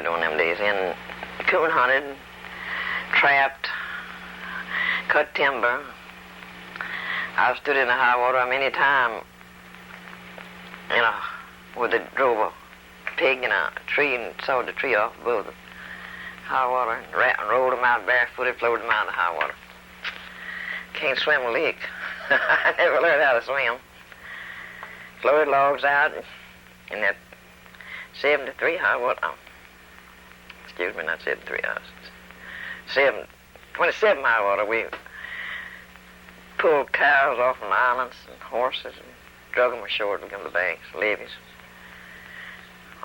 during them days. And coon hunted, trapped, cut timber. I've stood in the high water many times, where they drove a pig in a tree and sawed the tree off above the high water and rolled them out barefooted, floated them out of the high water. Can't swim a lick. I never learned how to swim. Floated logs out in that 73 high water. Oh, excuse me, not 73 high. 27 high water. We pulled cows off from islands and horses and drug them ashore to come to the banks, levees.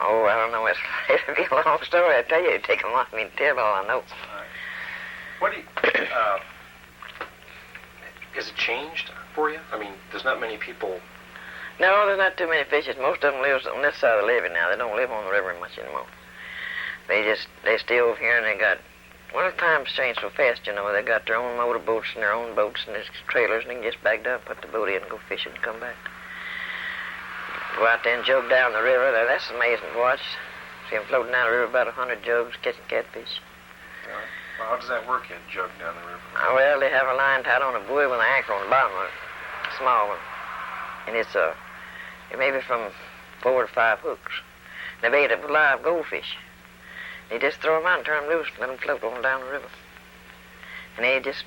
Oh, I don't know. It'll be a long story. I tell you, it'd take a month for me to tell all I know. All right. What do you... has it changed for you? I mean, there's not many people... No, there's not too many fishes. Most of them live on this side of the levee now. They don't live on the river much anymore. They stay over here, and they got... Well, times change so fast, They got their own motorboats and their own boats and their trailers, and they can just back up, put the boat in, and go fishing and come back. Go out there and jug down the river. That's amazing to watch. See them floating down the river, about 100 jugs, catching catfish. Yeah. Well, how does that work, you jug down the river? Well, they have a line tied on a buoy with an anchor on the bottom of it, a small one. And it's it may be from 4 to 5 hooks. They bait up with live goldfish. They just throw them out and turn them loose and let them float on down the river. And they just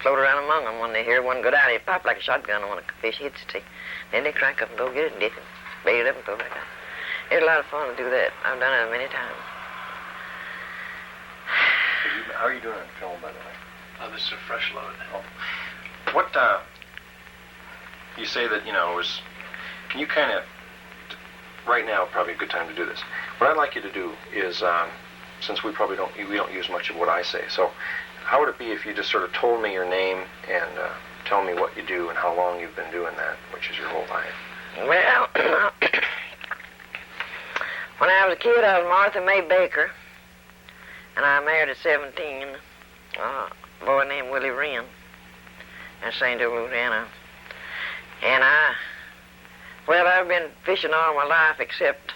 float around among them. When they hear one go down, they pop like a shotgun when a fish hits it. Then they crank up and go get it and dip it, bait it up and throw it back out. It's a lot of fun to do that. I've done it many times. How are you doing on film, by the way? Oh, this is a fresh load. Oh. What, you say that, it was... Can you kind of... Right now, probably a good time to do this. What I'd like you to do is, since we probably don't use much of what I say, so how would it be if you just sort of told me your name and tell me what you do and how long you've been doing that, which is your whole life? Well, when I was a kid, I was Martha May Baker, and I married at 17 a boy named Willie Wrenn in St. Joe, Louisiana. And I've been fishing all my life except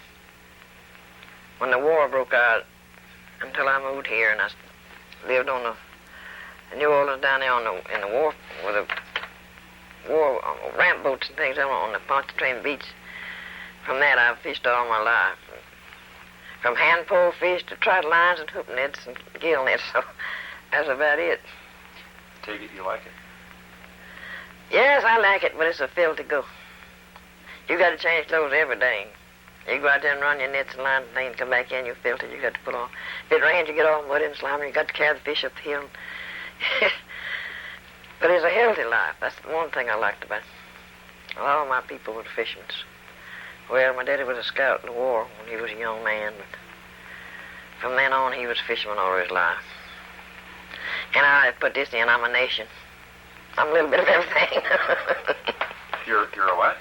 when the war broke out until I moved here, and I lived on the New Orleans down there in the wharf with the war ramp boats and things on the Pontchartrain beach. From that, I've fished all my life. From hand pole fish to trout lines and hook nets and gill nets, so that's about it. Take it you like it? Yes, I like it, but it's a filthy go. You got to change clothes every day. You go out there and run your nets and lines and things, come back in, you're filthy, you got to put on. If it rains, you get all muddy and slimy, you got to carry the fish up the hill. But it's a healthy life. That's the one thing I liked about it. All my people were fishermen. Well, my daddy was a scout in the war when he was a young man, but from then on, he was a fisherman all his life. And I put this in, I'm a nation. I'm a little bit of everything. You're a what?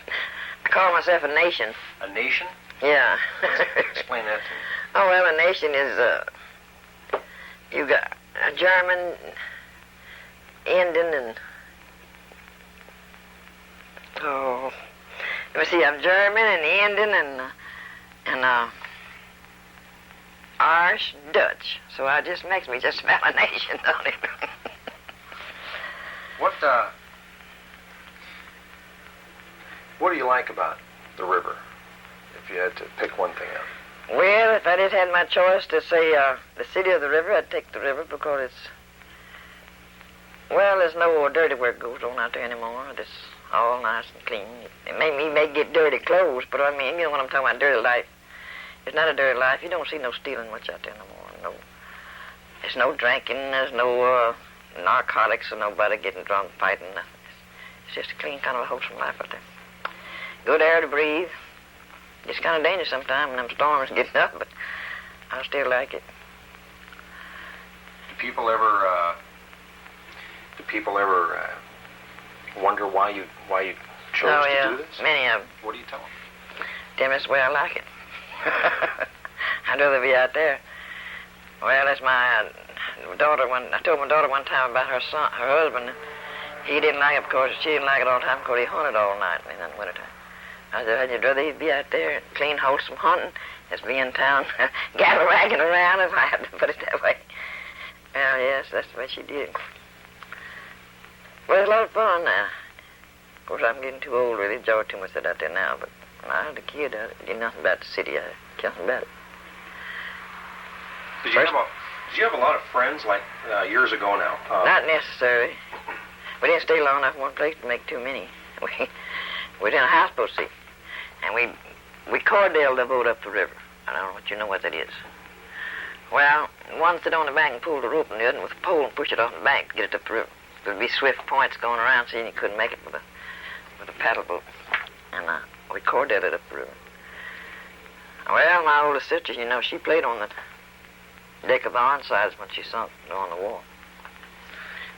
I call myself a nation. A nation? Yeah. Explain that to me. Oh, well, a nation is, you got a German, Indian, and, let me see, I'm German and Indian and Irish, Dutch. So it just makes me just about a nation, don't it? What do you like about the river, if you had to pick one thing out? Well, if I just had my choice to say the city of the river, I'd take the river because there's no dirty work goes on out there anymore. It's all nice and clean. It may get dirty clothes, but I mean, you know what I'm talking about, dirty life. It's not a dirty life. You don't see no stealing much out there no more. No, there's no drinking. There's no narcotics or nobody getting drunk, fighting, nothing. It's just a clean, kind of a wholesome life out there. Good air to breathe. It's kind of dangerous sometimes when them storms get up, but I still like it. Do people ever wonder why you chose to do this? Many of them. What do you tell them? Tell me that's the way I like it. I'd rather be out there. Well, that's my daughter. I told my daughter one time about her husband. He didn't like it because she didn't like it all the time because he hunted all night in the wintertime. I said, I'd rather he'd be out there clean, wholesome hunting as be in town gallivanting around, if I had to put it that way. Well, yes, that's the way she did. Well, it's a lot of fun now. Of course, I'm getting too old, really, to enjoy too much out there now, but when I was a kid, I didn't know nothing about the city. I didn't nothing about it. Did you have a lot of friends, like years ago now? Not necessarily. We didn't stay long enough in one place to make too many. We was in a houseboat, see, and we cordeled the boat up the river. I don't know what you know what that is. Well, one sit on the bank and pull the rope, and the other with a pole and push it off the bank to get it up the river. There'd be swift points going around, see, and you couldn't make it with a paddle boat. And we cordeled it up the river. Well, my oldest sister, you know, she played on the deck of the Ironsides when she sunk on the war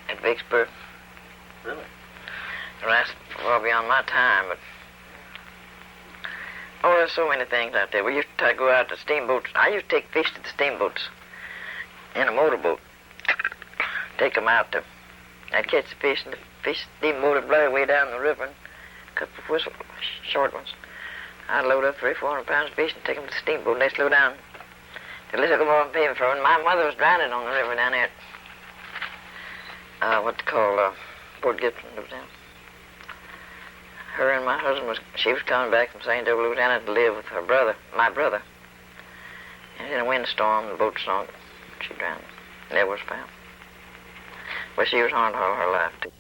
at Vicksburg. Really? Well, that's far beyond my time, but oh, there's so many things out there. We used to go out to steamboats. I used to take fish to the steamboats in a motorboat. Take them out to. I'd catch the fish, and the steamboat would blow way down the river and cut the whistle, short ones. I'd load up 300 or 400 pounds of fish and take them to the steamboat, and they'd slow down. They'd let go more and pay for it. My mother was drowning on the river down there at, what they call, Port Gibson, Louisiana. Her and my husband she was coming back from St. Joe, Louisiana to live with her brother, my brother. And in a windstorm, the boat sunk. She drowned. Never was found. But she was haunted all her life, too.